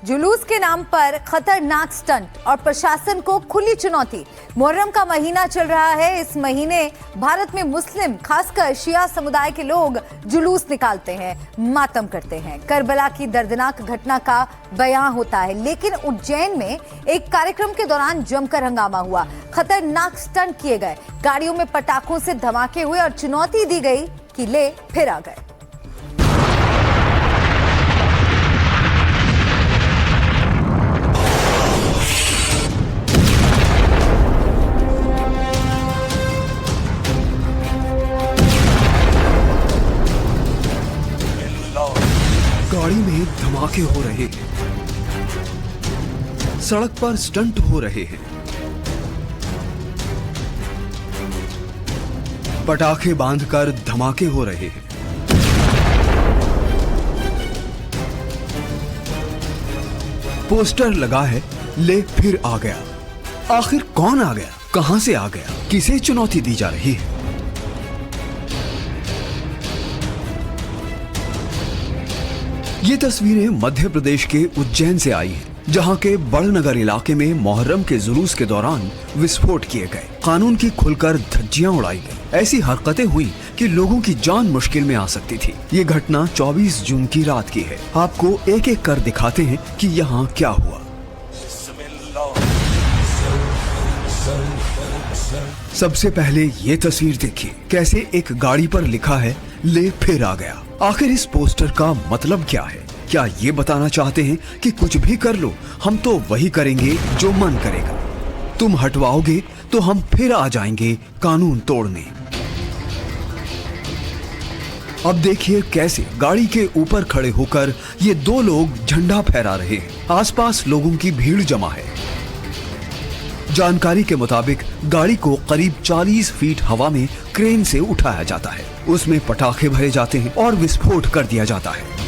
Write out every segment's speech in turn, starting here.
जुलूस के नाम पर खतरनाक स्टंट और प्रशासन को खुली चुनौती। मुहर्रम का महीना चल रहा है। इस महीने भारत में मुस्लिम, खासकर शिया समुदाय के लोग जुलूस निकालते हैं, मातम करते हैं। करबला की दर्दनाक घटना का बयां होता है, लेकिन उज्जैन में एक कार्यक्रम के दौरान जमकर हंगामा हुआ। खतरनाक स्टंट किए गए, गाड़ियों में पटाखों से धमाके हुए और चुनौती दी गई कि ले फिर आ गए। गाड़ी में धमाके हो रहे हैं, सड़क पर स्टंट हो रहे हैं, पटाखे बांधकर धमाके हो रहे हैं। पोस्टर लगा है, ले फिर आ गया। आखिर कौन आ गया, कहां से आ गया, किसे चुनौती दी जा रही है? ये तस्वीरें मध्य प्रदेश के उज्जैन से आई हैं, जहां के बड़नगर इलाके में मुहर्रम के जुलूस के दौरान विस्फोट किए गए, कानून की खुलकर धज्जियां उड़ाई गई। ऐसी हरकतें हुई कि लोगों की जान मुश्किल में आ सकती थी। ये घटना 24 जून की रात की है। आपको एक एक कर दिखाते हैं कि यहाँ क्या हुआ। सबसे पहले ये तस्वीर देखिए, कैसे एक गाड़ी पर लिखा है, ले फिर आ गया। आखिर इस पोस्टर का मतलब क्या है? क्या ये बताना चाहते हैं कि कुछ भी कर लो, हम तो वही करेंगे जो मन करेगा। तुम हटवाओगे तो हम फिर आ जाएंगे कानून तोड़ने। अब देखिए कैसे गाड़ी के ऊपर खड़े होकर ये दो लोग झंडा फहरा रहे हैं। आसपास लोगों की भीड़ जमा है। जानकारी के मुताबिक गाड़ी को करीब 40 फीट हवा में क्रेन से उठाया जाता है। उसमें पटाखे भरे जाते हैं और विस्फोट कर दिया जाता है।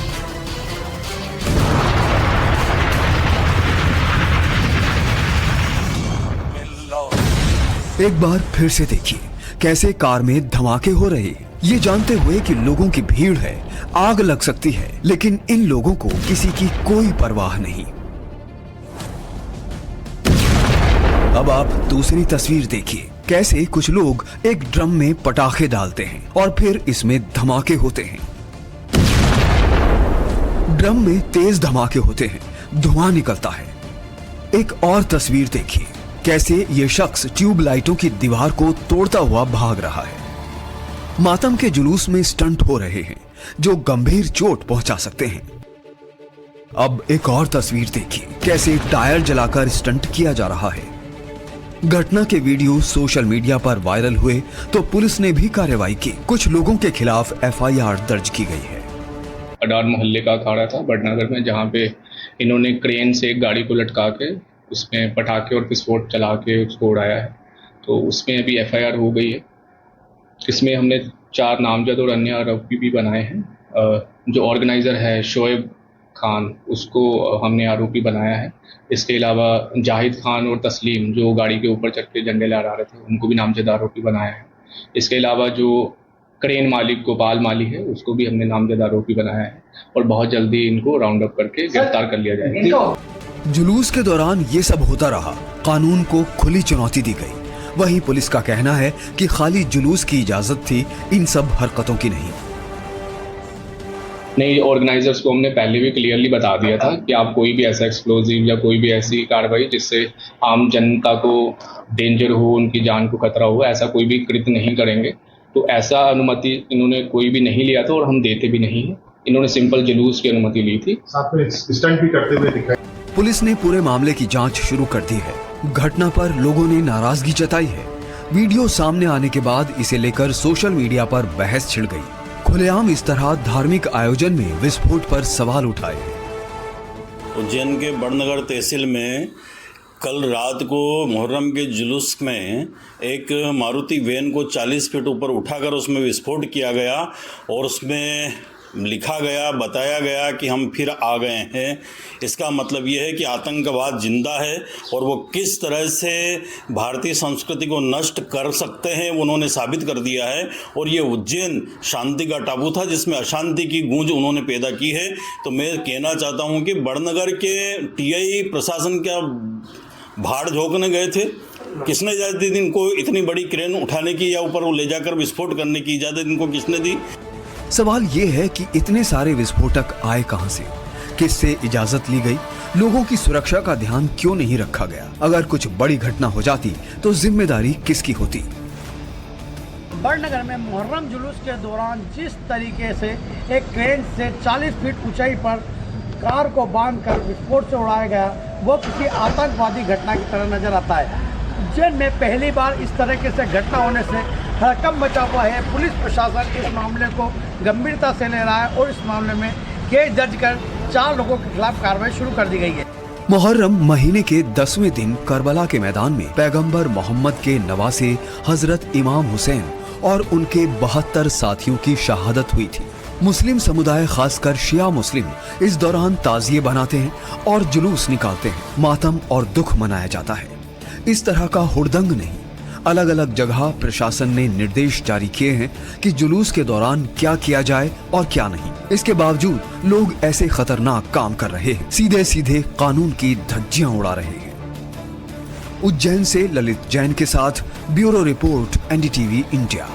एक बार फिर से देखिए कैसे कार में धमाके हो रहे हैं। ये जानते हुए कि लोगों की भीड़ है, आग लग सकती है, लेकिन इन लोगों को किसी की कोई परवाह नहीं। अब आप दूसरी तस्वीर देखिए, कैसे कुछ लोग एक ड्रम में पटाखे डालते हैं और फिर इसमें धमाके होते हैं। ड्रम में तेज धमाके होते हैं, धुआं निकलता है। एक और तस्वीर देखिए, कैसे ये शख्स ट्यूब लाइटों की दीवार को तोड़ता हुआ भाग रहा है। मातम के जुलूस में स्टंट हो रहे हैं जो गंभीर चोट पहुंचा सकते हैं। अब एक और तस्वीर देखिए, कैसे टायर जलाकर स्टंट किया जा रहा है। घटना के वीडियो सोशल मीडिया पर वायरल हुए तो पुलिस ने भी कार्रवाई की। कुछ लोगों के खिलाफ FIR दर्ज की गई है। अडार मोहल्ले का अखाड़ा था बड़नगर में, जहाँ पे इन्होंने क्रेन से एक गाड़ी को लटका के उसमें पटाखे और विस्फोट चला के उसको उड़ाया है। तो उसमें अभी FIR हो गई है। इसमें हमने 4 नामजद और अन्य आरोपी भी बनाए हैं। जो ऑर्गेनाइजर है शोएब खान, उसको हमने आरोपी बनाया है। इसके अलावा जाहिद खान और तस्लीम, जो गाड़ी के ऊपर चढ़ के झंडे लहरा रहे थे, उनको भी नामजद आरोपी बनाया है। इसके अलावा जो क्रेन मालिक गोपाल माली है, उसको भी हमने नामजद आरोपी बनाया है और बहुत जल्दी इनको राउंड अप करके गिरफ्तार कर लिया जाएगा। जुलूस के दौरान ये सब होता रहा, कानून को खुली चुनौती दी गई। वहीं पुलिस का कहना है कि खाली जुलूस की इजाजत थी, इन सब हरकतों की नहीं। ऑर्गेनाइजर्स को हमने पहले भी क्लियरली बता दिया था कि आप कोई भी ऐसा एक्सप्लोजिव या कोई भी ऐसी कार्रवाई जिससे आम जनता को डेंजर हो, उनकी जान को खतरा हो, ऐसा कोई भी कृत्य नहीं करेंगे। तो ऐसा अनुमति इन्होंने कोई भी नहीं लिया था और हम देते भी नहीं है। इन्होंने सिंपल जुलूस की अनुमति ली थी। साथ में स्टंट भी करते हुए दिखाई। पुलिस ने पूरे मामले की जांच शुरू कर दी है। घटना पर लोगों ने नाराजगी जताई है। वीडियो सामने आने के बाद इसे लेकर सोशल मीडिया पर बहस छिड़ गई। खुलेआम इस तरह धार्मिक आयोजन में विस्फोट पर सवाल उठाए। उज्जैन के बड़नगर तहसील में कल रात को मुहर्रम के जुलूस में एक मारुति वैन को 40 फीट ऊपर उठाकर उसमें विस्फोट किया गया और उसमें लिखा गया, बताया गया कि हम फिर आ गए हैं। इसका मतलब ये है कि आतंकवाद जिंदा है और वो किस तरह से भारतीय संस्कृति को नष्ट कर सकते हैं उन्होंने साबित कर दिया है। और ये उज्जैन शांति का टापू था जिसमें अशांति की गूंज उन्होंने पैदा की है। तो मैं कहना चाहता हूँ कि बड़नगर के टीआई प्रशासन क्या भाड़ झोंकने गए थे? किसने इजाज़त दी इनको इतनी बड़ी क्रेन उठाने की या ऊपर ले जाकर विस्फोट करने की इजाज़त इनको किसने दी? सवाल ये है कि इतने सारे विस्फोटक आए कहां से, किससे इजाजत ली गई, लोगों की सुरक्षा का ध्यान क्यों नहीं रखा गया? अगर कुछ बड़ी घटना हो जाती तो जिम्मेदारी किसकी होती? बड़नगर में मुहर्रम जुलूस के दौरान जिस तरीके से एक क्रेन से 40 फीट ऊंचाई पर कार को बांधकर विस्फोट से उड़ाया गया, वो किसी आतंकवादी घटना की तरह नजर आता है। उज्जैन में पहली बार इस तरीके से घटना होने से हड़कंप मचा हुआ है। पुलिस प्रशासन इस मामले को गंभीरता से ले रहा है और इस मामले में केस दर्ज कर 4 लोगों के खिलाफ कार्रवाई शुरू कर दी गई है। मुहर्रम महीने के 10वें दिन करबला के मैदान में पैगंबर मोहम्मद के नवासे हजरत इमाम हुसैन और उनके 72 साथियों की शहादत हुई थी। मुस्लिम समुदाय खासकर शिया मुस्लिम इस दौरान ताजिए बनाते हैं और जुलूस निकालते हैं, मातम और दुख मनाया जाता है। इस तरह का हुड़दंग नहीं, अलग अलग जगह प्रशासन ने निर्देश जारी किए हैं कि जुलूस के दौरान क्या किया जाए और क्या नहीं। इसके बावजूद लोग ऐसे खतरनाक काम कर रहे हैं, सीधे सीधे कानून की धज्जियां उड़ा रहे हैं। उज्जैन से ललित जैन के साथ ब्यूरो रिपोर्ट, एनडीटीवी इंडिया।